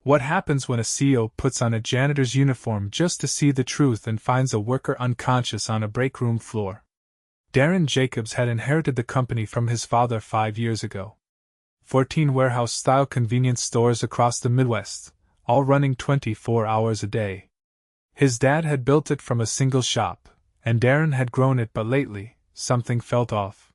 What happens when a CEO puts on a janitor's uniform just to see the truth and finds a worker unconscious on a break room floor? Darren Jacobs had inherited the company from his father 5 years ago. 14 warehouse-style convenience stores across the Midwest, all running 24 hours a day. His dad had built it from a single shop, and Darren had grown it, but lately, something felt off.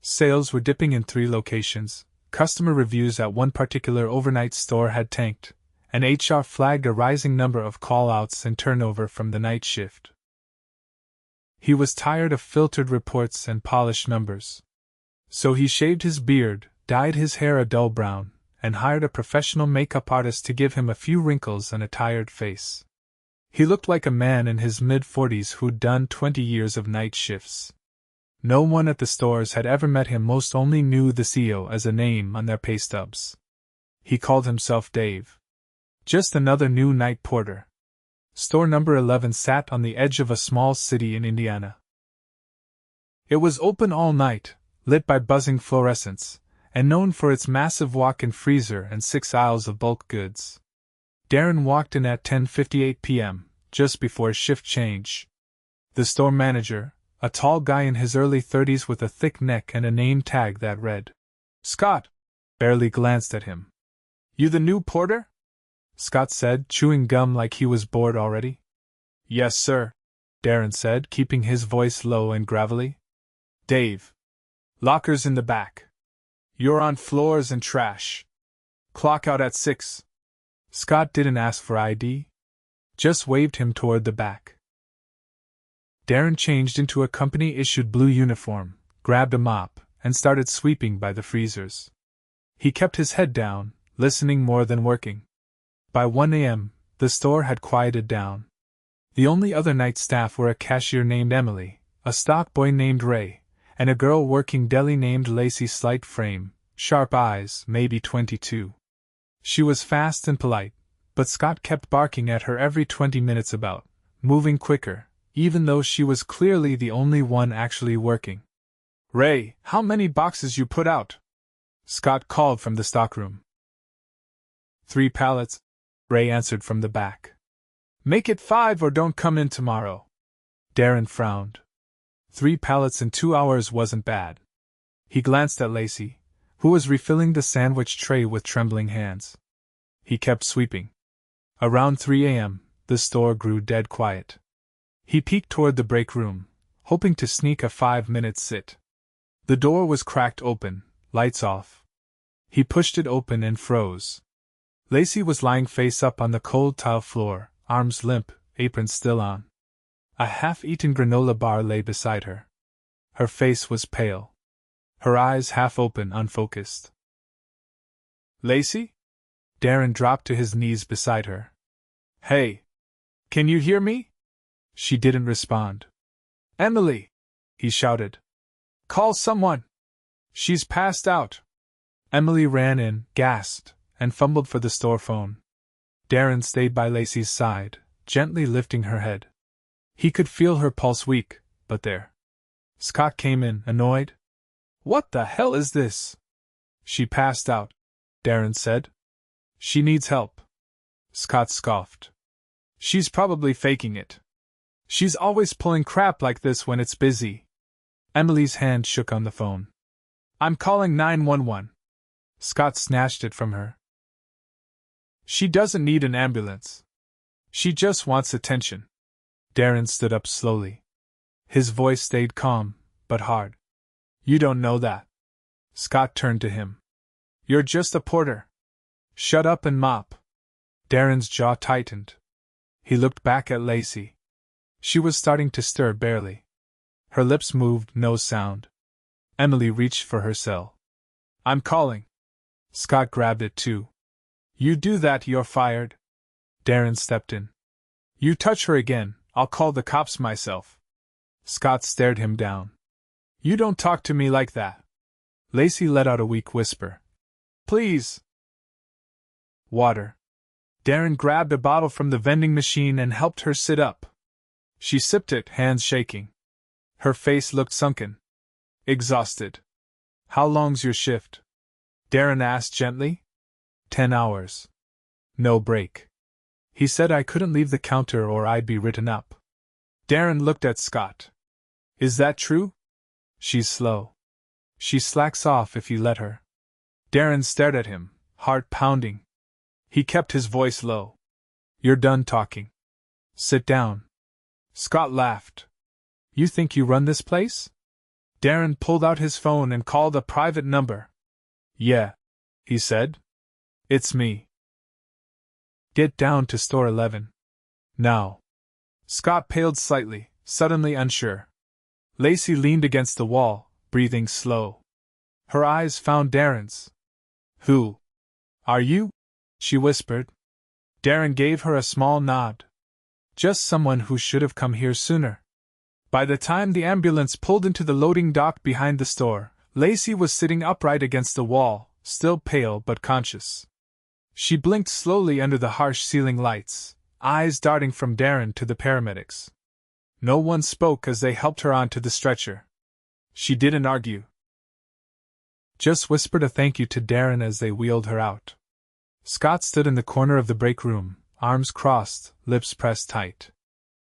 Sales were dipping in 3 locations, customer reviews at one particular overnight store had tanked, and HR flagged a rising number of call-outs and turnover from the night shift. He was tired of filtered reports and polished numbers. So he shaved his beard, dyed his hair a dull brown, and hired a professional makeup artist to give him a few wrinkles and a tired face. He looked like a man in his mid-40s who'd done 20 years of night shifts. No one at the stores had ever met him, most only knew the CEO as a name on their pay stubs. He called himself Dave. Just another new night porter. Store number 11 sat on the edge of a small city in Indiana. It was open all night, lit by buzzing fluorescents, and known for its massive walk-in freezer and 6 aisles of bulk goods. Darren walked in at 10:58 p.m., just before shift change. The store manager, a tall guy in his early 30s with a thick neck and a name tag that read Scott, barely glanced at him. "You the new porter?" Scott said, chewing gum like he was bored already. "Yes, sir," Darren said, keeping his voice low and gravelly. "Dave. Lockers in the back. You're on floors and trash. Clock out at 6. Scott didn't ask for ID. Just waved him toward the back. Darren changed into a company-issued blue uniform, grabbed a mop, and started sweeping by the freezers. He kept his head down, listening more than working. By 1 a.m., the store had quieted down. The only other night staff were a cashier named Emily, a stock boy named Ray, and a girl working deli named Lacey. Slight frame, sharp eyes, maybe 22. She was fast and polite, but Scott kept barking at her every 20 minutes about moving quicker, even though she was clearly the only one actually working. "Ray, how many boxes you put out?" Scott called from the stockroom. 3 pallets, Ray answered from the back. "Make it 5 or don't come in tomorrow." Darren frowned. 3 pallets in 2 hours wasn't bad. He glanced at Lacey, who was refilling the sandwich tray with trembling hands. He kept sweeping. Around 3 a.m., the store grew dead quiet. He peeked toward the break room, hoping to sneak a 5-minute sit. The door was cracked open, lights off. He pushed it open and froze. Lacey was lying face up on the cold tile floor, arms limp, apron still on. A half-eaten granola bar lay beside her. Her face was pale. Her eyes half open, unfocused. "Lacey?" Darren dropped to his knees beside her. "Hey! Can you hear me?" She didn't respond. "Emily!" he shouted. "Call someone! She's passed out!" Emily ran in, gasped, and fumbled for the store phone. Darren stayed by Lacey's side, gently lifting her head. He could feel her pulse weak, but there. Scott came in, annoyed. "What the hell is this?" "She passed out," Darren said. "She needs help." Scott scoffed. "She's probably faking it. She's always pulling crap like this when it's busy." Emily's hand shook on the phone. "I'm calling 911. Scott snatched it from her. "She doesn't need an ambulance. She just wants attention." Darren stood up slowly. His voice stayed calm, but hard. "You don't know that." Scott turned to him. "You're just a porter. Shut up and mop." Darren's jaw tightened. He looked back at Lacey. She was starting to stir barely. Her lips moved, no sound. Emily reached for her cell. "I'm calling." Scott grabbed it too. "You do that, you're fired." Darren stepped in. "You touch her again, I'll call the cops myself." Scott stared him down. "You don't talk to me like that." Lacey let out a weak whisper. "Please." "Water." Darren grabbed a bottle from the vending machine and helped her sit up. She sipped it, hands shaking. Her face looked sunken. Exhausted. "How long's your shift?" Darren asked gently. 10 hours. No break. He said I couldn't leave the counter or I'd be written up. Darren looked at Scott. Is that true? She's slow. She slacks off if you let her. Darren stared at him, heart pounding. He kept his voice low. You're done talking. Sit down. Scott laughed. You think you run this place? Darren pulled out his phone and called a private number. Yeah, he said. It's me. Get down to store 11. Now. Scott paled slightly, suddenly unsure. Lacey leaned against the wall, breathing slow. Her eyes found Darren's. Who are you? She whispered. Darren gave her a small nod. Just someone who should have come here sooner. By the time the ambulance pulled into the loading dock behind the store, Lacey was sitting upright against the wall, still pale but conscious. She blinked slowly under the harsh ceiling lights, eyes darting from Darren to the paramedics. No one spoke as they helped her onto the stretcher. She didn't argue. Just whispered a thank you to Darren as they wheeled her out. Scott stood in the corner of the break room, arms crossed, lips pressed tight.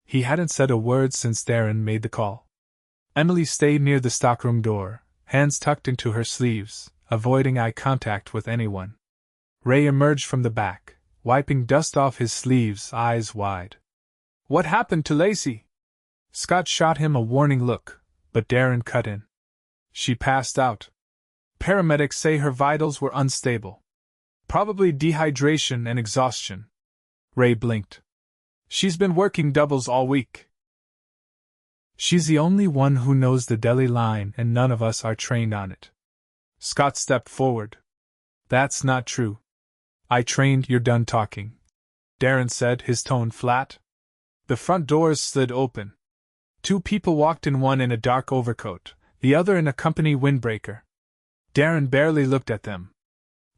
He hadn't said a word since Darren made the call. Emily stayed near the stockroom door, hands tucked into her sleeves, avoiding eye contact with anyone. Ray emerged from the back, wiping dust off his sleeves, eyes wide. What happened to Lacey? Scott shot him a warning look, but Darren cut in. She passed out. Paramedics say her vitals were unstable. Probably dehydration and exhaustion. Ray blinked. She's been working doubles all week. She's the only one who knows the deli line and none of us are trained on it. Scott stepped forward. That's not true. I trained. You're done talking, Darren said, his tone flat. The front doors slid open. Two people walked in, one in a dark overcoat, the other in a company windbreaker. Darren barely looked at them.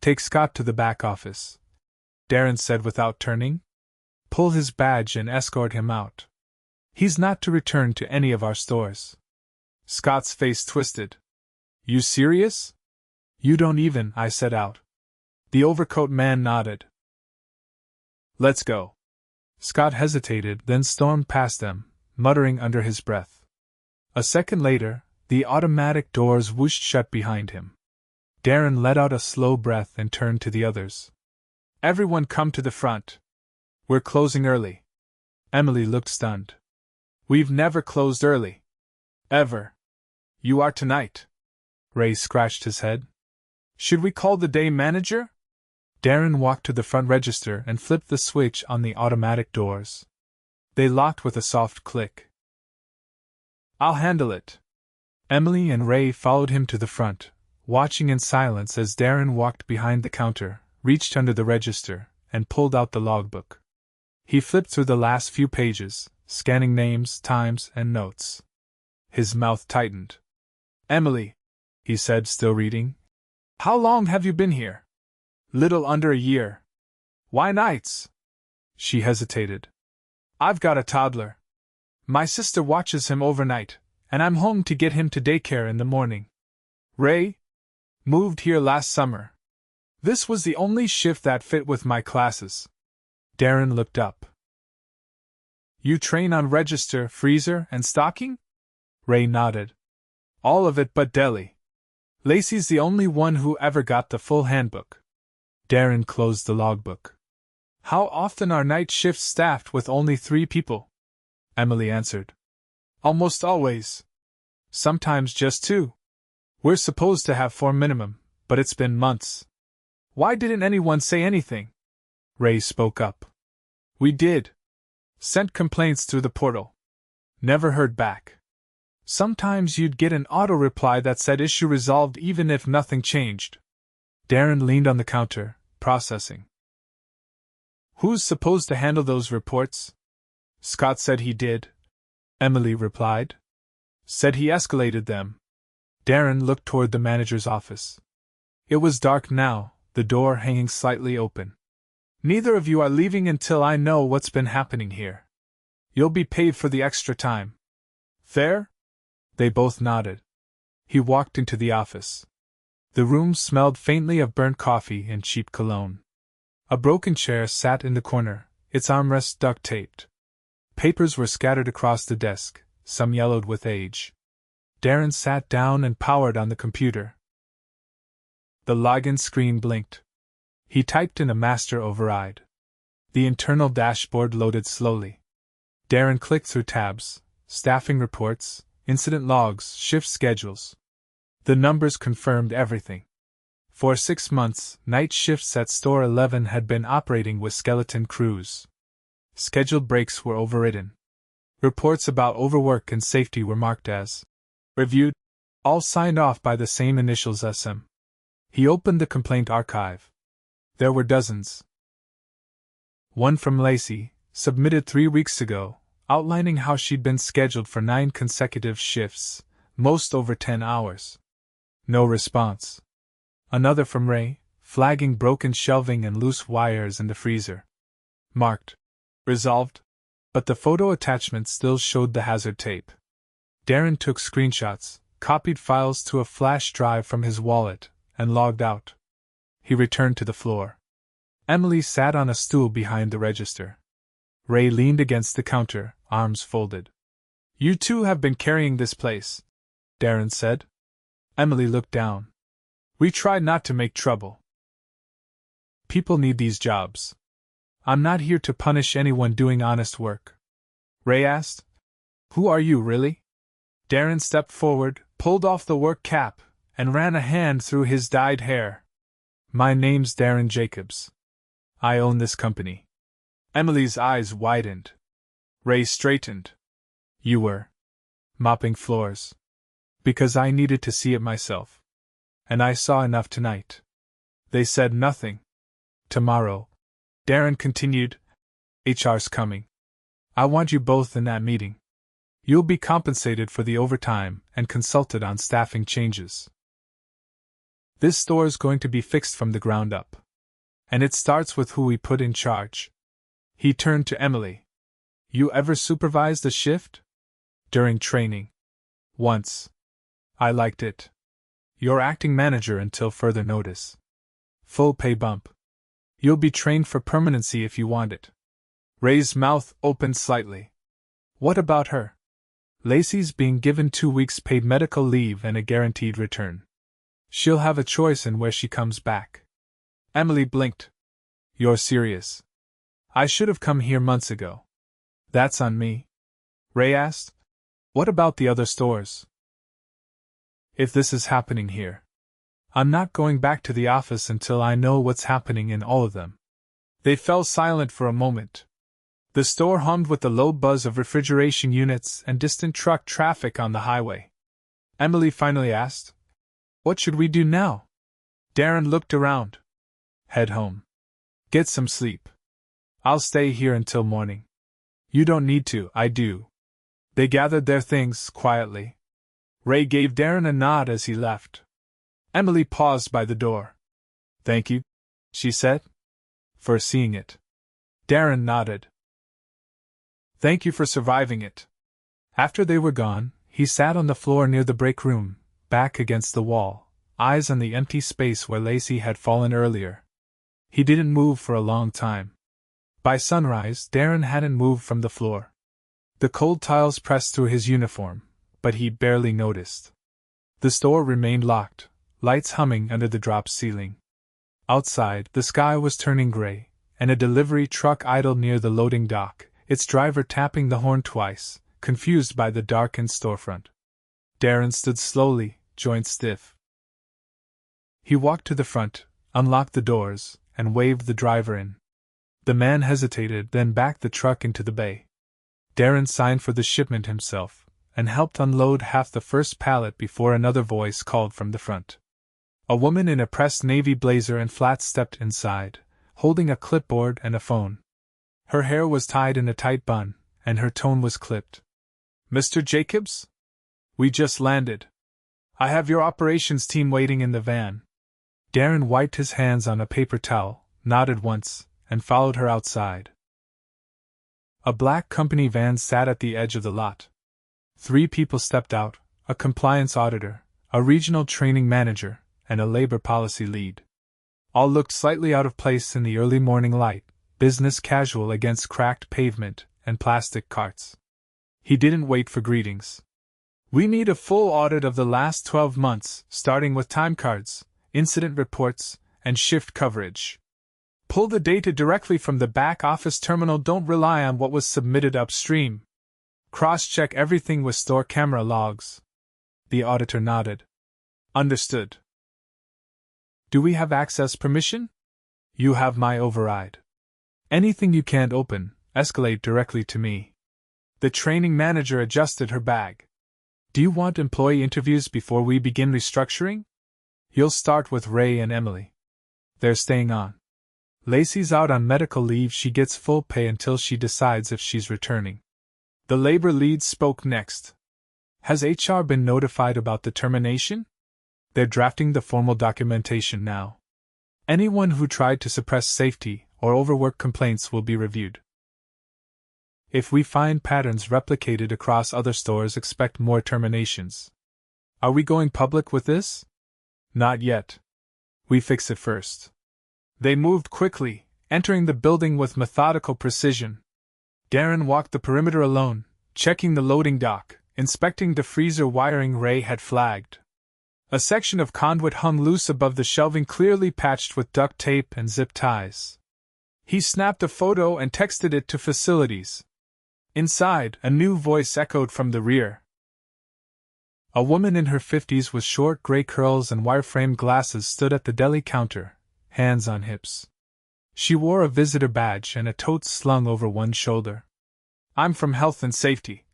Take Scott to the back office, Darren said without turning. Pull his badge and escort him out. He's not to return to any of our stores. Scott's face twisted. You serious? You don't even, I said out. The overcoat man nodded. Let's go. Scott hesitated, then stormed past them, muttering under his breath. A second later, the automatic doors whooshed shut behind him. Darren let out a slow breath and turned to the others. Everyone come to the front. We're closing early. Emily looked stunned. We've never closed early. Ever. You are tonight. Ray scratched his head. Should we call the day manager? Darren walked to the front register and flipped the switch on the automatic doors. They locked with a soft click. I'll handle it. Emily and Ray followed him to the front, watching in silence as Darren walked behind the counter, reached under the register, and pulled out the logbook. He flipped through the last few pages, scanning names, times, and notes. His mouth tightened. Emily, he said, still reading. How long have you been here? Little under a year. Why nights? She hesitated. I've got a toddler. My sister watches him overnight, and I'm home to get him to daycare in the morning. Ray? Moved here last summer. This was the only shift that fit with my classes. Darren looked up. You train on register, freezer, and stocking? Ray nodded. All of it but deli. Lacey's the only one who ever got the full handbook. Darren closed the logbook. How often are night shifts staffed with only 3 people? Emily answered. Almost always. Sometimes just 2. We're supposed to have 4 minimum, but it's been months. Why didn't anyone say anything? Ray spoke up. We did. Sent complaints through the portal. Never heard back. Sometimes you'd get an auto-reply that said issue resolved even if nothing changed. Darren leaned on the counter, processing. Who's supposed to handle those reports? Scott said he did. Emily replied. Said he escalated them. Darren looked toward the manager's office. It was dark now, the door hanging slightly open. Neither of you are leaving until I know what's been happening here. You'll be paid for the extra time. Fair? They both nodded. He walked into the office. The room smelled faintly of burnt coffee and cheap cologne. A broken chair sat in the corner, its armrest duct-taped. Papers were scattered across the desk, some yellowed with age. Darren sat down and powered on the computer. The login screen blinked. He typed in a master override. The internal dashboard loaded slowly. Darren clicked through tabs, staffing reports, incident logs, shift schedules. The numbers confirmed everything. For 6 months, night shifts at Store 11 had been operating with skeleton crews. Scheduled breaks were overridden. Reports about overwork and safety were marked as reviewed, all signed off by the same initials SM. He opened the complaint archive. There were dozens. One from Lacey, submitted 3 weeks ago, outlining how she'd been scheduled for 9 consecutive shifts, most over 10 hours. No response. Another from Ray, flagging broken shelving and loose wires in the freezer. Marked. Resolved. But the photo attachment still showed the hazard tape. Darren took screenshots, copied files to a flash drive from his wallet, and logged out. He returned to the floor. Emily sat on a stool behind the register. Ray leaned against the counter, arms folded. "You two have been carrying this place," Darren said. Emily looked down. "We tried not to make trouble. People need these jobs. I'm not here to punish anyone doing honest work." Ray asked, "Who are you, really?" Darren stepped forward, pulled off the work cap, and ran a hand through his dyed hair. "My name's Darren Jacobs. I own this company." Emily's eyes widened. Ray straightened. "You were mopping floors." "Because I needed to see it myself. And I saw enough tonight." They said nothing. "Tomorrow," Darren continued, "HR's coming. I want you both in that meeting. You'll be compensated for the overtime and consulted on staffing changes. This store's going to be fixed from the ground up. And it starts with who we put in charge." He turned to Emily. "You ever supervised a shift?" "During training. Once. I liked it. You're acting manager until further notice. Full pay bump. You'll be trained for permanency if you want it." Ray's mouth opened slightly. "What about her?" "Lacey's being given 2 weeks paid medical leave and a guaranteed return. She'll have a choice in where she comes back." Emily blinked. "You're serious? I should have come here months ago." "That's on me." Ray asked, "What about the other stores?" "If this is happening here, I'm not going back to the office until I know what's happening in all of them." They fell silent for a moment. The store hummed with the low buzz of refrigeration units and distant truck traffic on the highway. Emily finally asked, "What should we do now?" Darren looked around. "Head home. Get some sleep. I'll stay here until morning." "You don't need to, I do." They gathered their things quietly. Ray gave Darren a nod as he left. Emily paused by the door. "Thank you," she said, "for seeing it." Darren nodded. "Thank you for surviving it." After they were gone, he sat on the floor near the break room, back against the wall, eyes on the empty space where Lacey had fallen earlier. He didn't move for a long time. By sunrise, Darren hadn't moved from the floor. The cold tiles pressed through his uniform, but he barely noticed. The store remained locked, lights humming under the dropped ceiling. Outside, the sky was turning gray, and a delivery truck idled near the loading dock, its driver tapping the horn twice, confused by the darkened storefront. Darren stood slowly, joints stiff. He walked to the front, unlocked the doors, and waved the driver in. The man hesitated, then backed the truck into the bay. Darren signed for the shipment himself, and helped unload half the first pallet before another voice called from the front. A woman in a pressed navy blazer and flats stepped inside, holding a clipboard and a phone. Her hair was tied in a tight bun, and her tone was clipped. "Mr. Jacobs? We just landed. I have your operations team waiting in the van." Darren wiped his hands on a paper towel, nodded once, and followed her outside. A black company van sat at the edge of the lot. 3 people stepped out, a compliance auditor, a regional training manager, and a labor policy lead. All looked slightly out of place in the early morning light, business casual against cracked pavement and plastic carts. He didn't wait for greetings. We need a full audit of the last 12 months, starting with time cards, incident reports, and shift coverage. Pull the data directly from the back office terminal, don't rely on what was submitted upstream. Cross-check everything with store camera logs. The auditor nodded. Understood. Do we have access permission? You have my override. Anything you can't open, escalate directly to me. The training manager adjusted her bag. Do you want employee interviews before we begin restructuring? You'll start with Ray and Emily. They're staying on. Lacey's out on medical leave, she gets full pay until she decides if she's returning. The labor lead spoke next. Has HR been notified about the termination? They're drafting the formal documentation now. Anyone who tried to suppress safety or overwork complaints will be reviewed. If we find patterns replicated across other stores, expect more terminations. Are we going public with this? Not yet. We fix it first. They moved quickly, entering the building with methodical precision. Darren walked the perimeter alone, checking the loading dock, inspecting the freezer wiring Ray had flagged. A section of conduit hung loose above the shelving, clearly patched with duct tape and zip ties. He snapped a photo and texted it to facilities. Inside, a new voice echoed from the rear. A woman in her 50s with short gray curls and wireframe glasses stood at the deli counter, hands on hips. She wore a visitor badge and a tote slung over one shoulder. I'm from Health and Safety,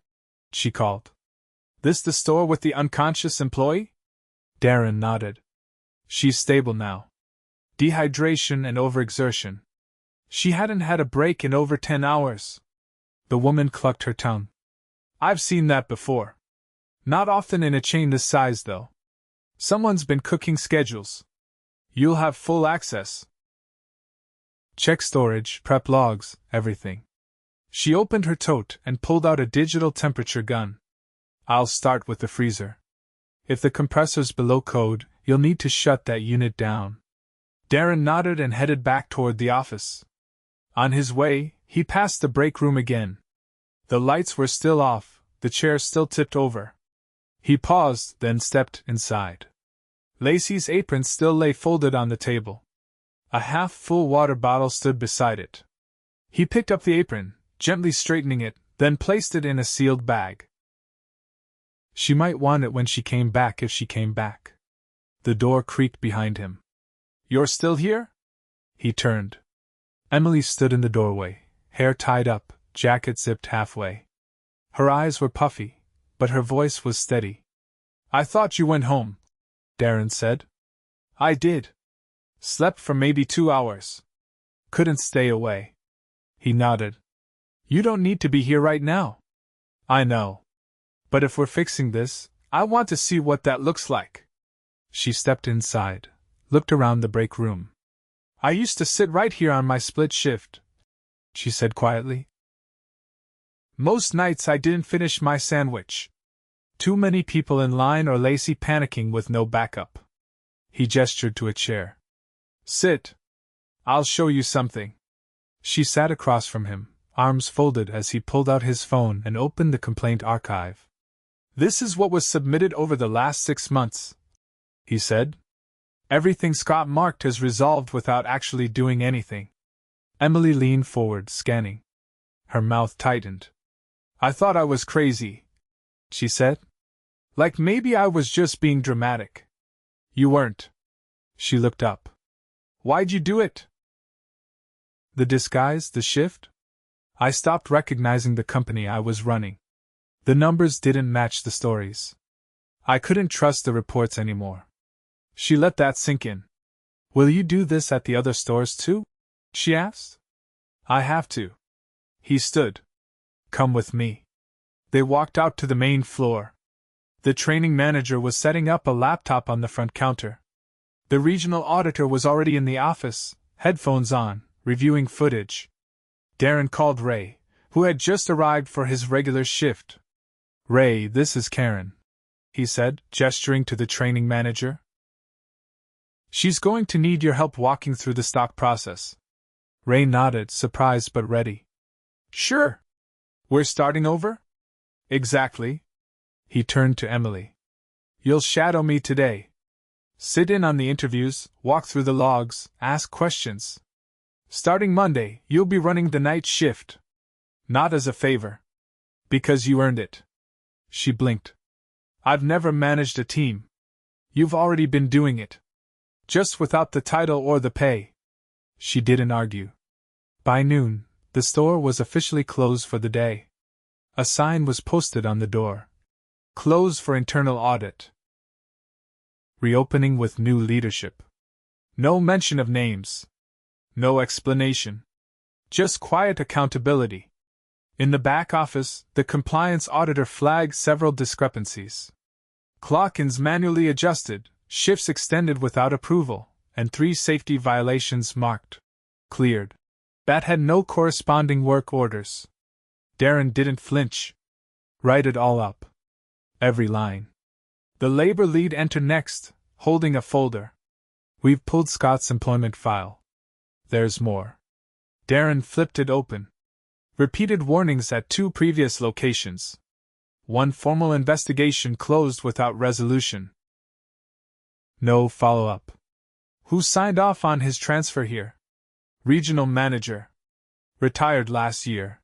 she called. This the store with the unconscious employee? Darren nodded. She's stable now. Dehydration and overexertion. She hadn't had a break in over 10 hours. The woman clucked her tongue. I've seen that before. Not often in a chain this size, though. Someone's been cooking schedules. You'll have full access. Check storage, prep logs, everything. She opened her tote and pulled out a digital temperature gun. I'll start with the freezer. If the compressor's below code, you'll need to shut that unit down. Darren nodded and headed back toward the office. On his way, he passed the break room again. The lights were still off, the chair still tipped over. He paused, then stepped inside. Lacey's apron still lay folded on the table. A half-full water bottle stood beside it. He picked up the apron, gently straightening it, then placed it in a sealed bag. She might want it when she came back, if she came back. The door creaked behind him. You're still here? He turned. Emily stood in the doorway, hair tied up, jacket zipped halfway. Her eyes were puffy, but her voice was steady. I thought you went home, Darren said. I did. Slept for maybe 2 hours. Couldn't stay away. He nodded. You don't need to be here right now. I know. But if we're fixing this, I want to see what that looks like. She stepped inside, looked around the break room. I used to sit right here on my split shift, she said quietly. Most nights I didn't finish my sandwich. Too many people in line or Lacey panicking with no backup. He gestured to a chair. Sit. I'll show you something. She sat across from him, arms folded as he pulled out his phone and opened the complaint archive. This is what was submitted over the last 6 months, he said. Everything Scott marked as resolved without actually doing anything. Emily leaned forward, scanning. Her mouth tightened. I thought I was crazy, she said. Like maybe I was just being dramatic. You weren't. She looked up. Why'd you do it? The disguise, the shift? I stopped recognizing the company I was running. The numbers didn't match the stories. I couldn't trust the reports anymore. She let that sink in. Will you do this at the other stores too? She asked. I have to. He stood. Come with me. They walked out to the main floor. The training manager was setting up a laptop on the front counter. The regional auditor was already in the office, headphones on, reviewing footage. Darren called Ray, who had just arrived for his regular shift. Ray, this is Karen, he said, gesturing to the training manager. She's going to need your help walking through the stock process. Ray nodded, surprised but ready. Sure. We're starting over? Exactly. He turned to Emily. You'll shadow me today. Sit in on the interviews, walk through the logs, ask questions. Starting Monday, you'll be running the night shift. Not as a favor. Because you earned it. She blinked. I've never managed a team. You've already been doing it. Just without the title or the pay. She didn't argue. By noon, the store was officially closed for the day. A sign was posted on the door. Closed for internal audit. Reopening with new leadership. No mention of names. No explanation. Just quiet accountability. In the back office, the compliance auditor flagged several discrepancies. Clock-ins manually adjusted, shifts extended without approval, and 3 safety violations marked. Cleared. That had no corresponding work orders. Darren didn't flinch. Write it all up. Every line. The labor lead entered next, holding a folder. We've pulled Scott's employment file. There's more. Darren flipped it open. Repeated warnings at 2 previous locations. 1 formal investigation closed without resolution. No follow-up. Who signed off on his transfer here? Regional manager. Retired last year.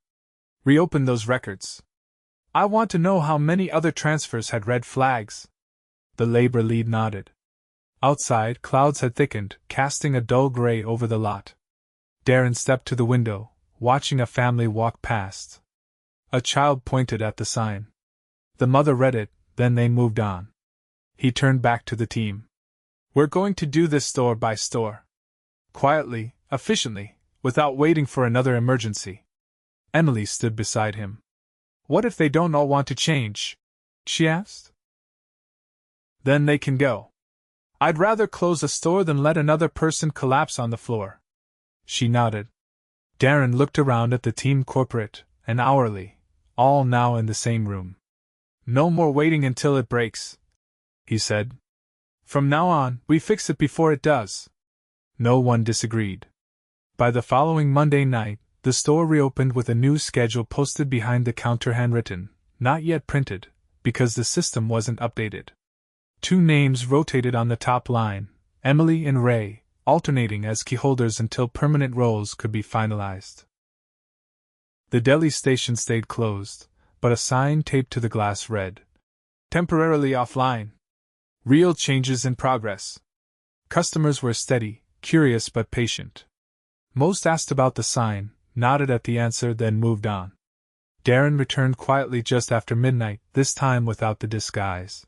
Reopen those records. I want to know how many other transfers had red flags. The labor lead nodded. Outside, clouds had thickened, casting a dull gray over the lot. Darren stepped to the window, watching a family walk past. A child pointed at the sign. The mother read it, then they moved on. He turned back to the team. We're going to do this store by store. Quietly, efficiently, without waiting for another emergency. Emily stood beside him. What if they don't all want to change? She asked. Then they can go. I'd rather close a store than let another person collapse on the floor. She nodded. Darren looked around at the team, corporate and hourly, all now in the same room. No more waiting until it breaks, he said. From now on, we fix it before it does. No one disagreed. By the following Monday night, the store reopened with a new schedule posted behind the counter, handwritten, not yet printed, because the system wasn't updated. 2 names rotated on the top line, Emily and Ray, alternating as keyholders until permanent roles could be finalized. The deli station stayed closed, but a sign taped to the glass read, temporarily offline. Real changes in progress. Customers were steady, curious but patient. Most asked about the sign, nodded at the answer, then moved on. Darren returned quietly just after midnight, this time without the disguise.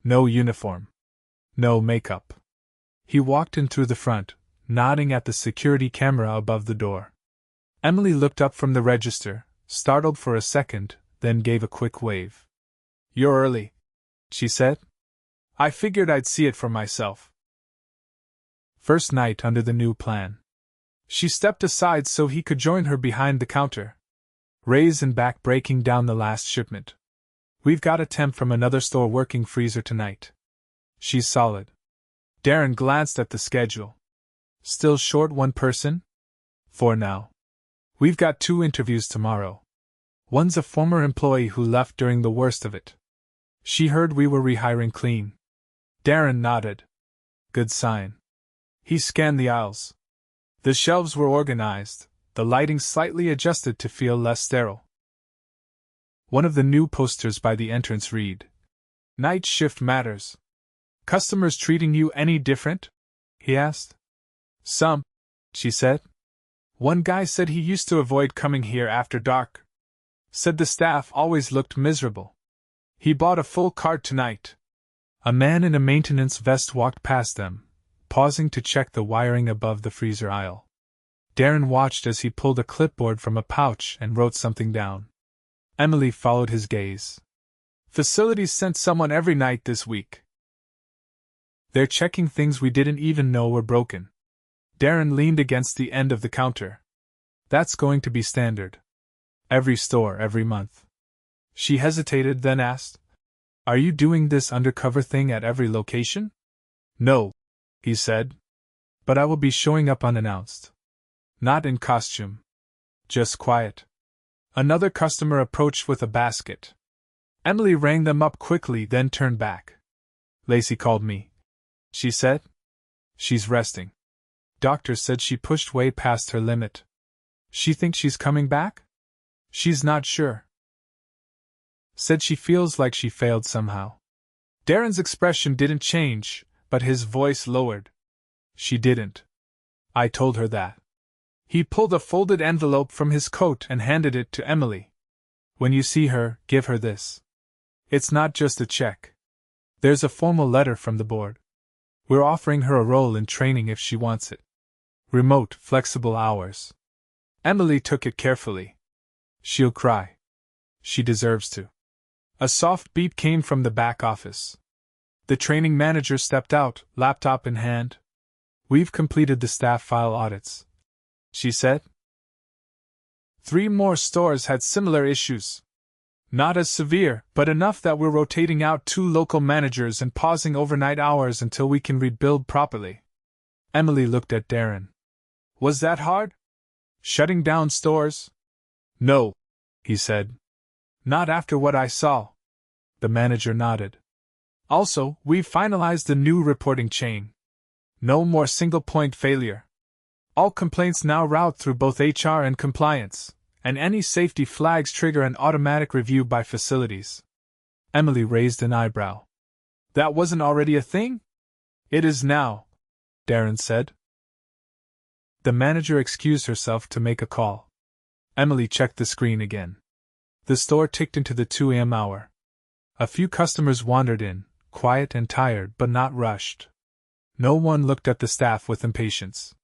No uniform. No makeup. He walked in through the front, nodding at the security camera above the door. Emily looked up from the register, startled for a second, then gave a quick wave. You're early, she said. I figured I'd see it for myself. First night under the new plan. She stepped aside so he could join her behind the counter. Ray's in back breaking down the last shipment. We've got a temp from another store working freezer tonight. She's solid. Darren glanced at the schedule. Still short 1 person? For now. We've got 2 interviews tomorrow. One's a former employee who left during the worst of it. She heard we were rehiring clean. Darren nodded. Good sign. He scanned the aisles. The shelves were organized, the lighting slightly adjusted to feel less sterile. One of the new posters by the entrance read, Night shift matters. Customers treating you any different? He asked. Some, she said. One guy said he used to avoid coming here after dark. Said the staff always looked miserable. He bought a full cart tonight. A man in a maintenance vest walked past them, pausing to check the wiring above the freezer aisle. Darren watched as he pulled a clipboard from a pouch and wrote something down. Emily followed his gaze. Facilities sent someone every night this week. They're checking things we didn't even know were broken. Darren leaned against the end of the counter. That's going to be standard. Every store, every month. She hesitated, then asked, Are you doing this undercover thing at every location? No, he said. But I will be showing up unannounced. Not in costume. Just quiet. Another customer approached with a basket. Emily rang them up quickly, then turned back. Lacey called me, she said. She's resting. Doctor said she pushed way past her limit. She thinks she's coming back? She's not sure. Said she feels like she failed somehow. Darren's expression didn't change, but his voice lowered. She didn't. I told her that. He pulled a folded envelope from his coat and handed it to Emily. When you see her, give her this. It's not just a check. There's a formal letter from the board. We're offering her a role in training if she wants it. Remote, flexible hours. Emily took it carefully. She'll cry. She deserves to. A soft beep came from the back office. The training manager stepped out, laptop in hand. We've completed the staff file audits, she said. 3 more stores had similar issues. Not as severe, but enough that we're rotating out 2 local managers and pausing overnight hours until we can rebuild properly. Emily looked at Darren. Was that hard? Shutting down stores? No, he said. Not after what I saw. The manager nodded. Also, we've finalized the new reporting chain. No more single-point failure. All complaints now route through both HR and compliance, and any safety flags trigger an automatic review by facilities. Emily raised an eyebrow. That wasn't already a thing? It is now, Darren said. The manager excused herself to make a call. Emily checked the screen again. The store ticked into the 2 a.m. hour. A few customers wandered in, quiet and tired but not rushed. No one looked at the staff with impatience.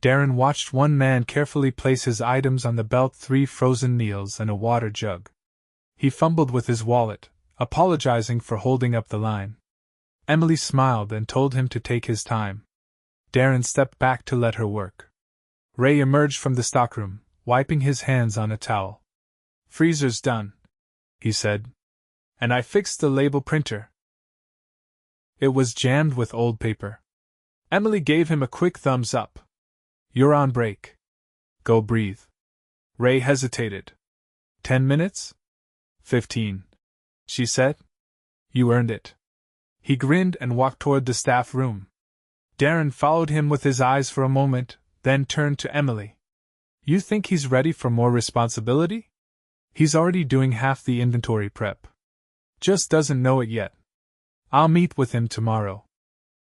Darren watched one man carefully place his items on the belt, 3 frozen meals and a water jug. He fumbled with his wallet, apologizing for holding up the line. Emily smiled and told him to take his time. Darren stepped back to let her work. Ray emerged from the stockroom, wiping his hands on a towel. Freezer's done, he said. And I fixed the label printer. It was jammed with old paper. Emily gave him a quick thumbs up. You're on break. Go breathe. Ray hesitated. 10 minutes? 15, she said. You earned it. He grinned and walked toward the staff room. Darren followed him with his eyes for a moment, then turned to Emily. You think he's ready for more responsibility? He's already doing half the inventory prep. Just doesn't know it yet. I'll meet with him tomorrow.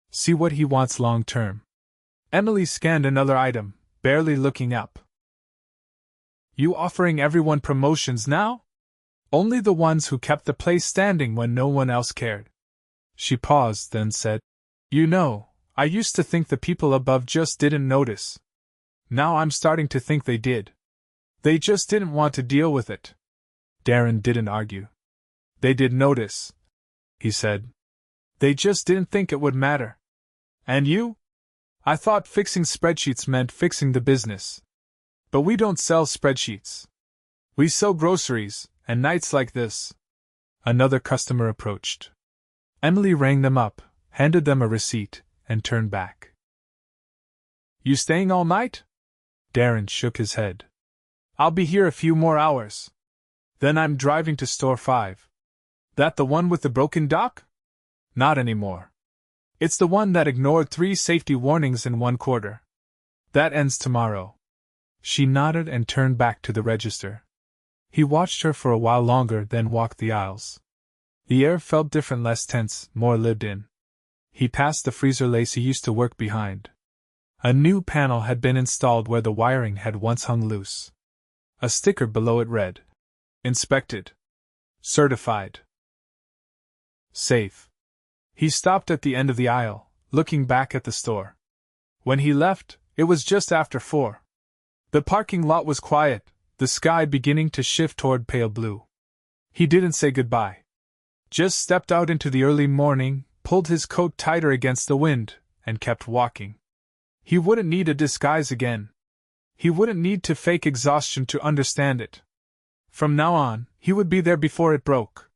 See what he wants long term. Emily scanned another item, barely looking up. You offering everyone promotions now? Only the ones who kept the place standing when no one else cared. She paused, then said, You know, I used to think the people above just didn't notice. Now I'm starting to think they did. They just didn't want to deal with it. Darren didn't argue. They did notice, he said. They just didn't think it would matter. And you? I thought fixing spreadsheets meant fixing the business. But we don't sell spreadsheets. We sell groceries, and nights like this. Another customer approached. Emily rang them up, handed them a receipt, and turned back. You staying all night? Darren shook his head. I'll be here a few more hours. Then I'm driving to store 5. That the one with the broken dock? Not anymore. It's the one that ignored 3 safety warnings in 1 quarter. That ends tomorrow. She nodded and turned back to the register. He watched her for a while longer, then walked the aisles. The air felt different, less tense, more lived in. He passed the freezer Lacey used to work behind. A new panel had been installed where the wiring had once hung loose. A sticker below it read, Inspected. Certified. Safe. He stopped at the end of the aisle, looking back at the store. When he left, it was just after 4. The parking lot was quiet, the sky beginning to shift toward pale blue. He didn't say goodbye. Just stepped out into the early morning, pulled his coat tighter against the wind, and kept walking. He wouldn't need a disguise again. He wouldn't need to fake exhaustion to understand it. From now on, he would be there before it broke.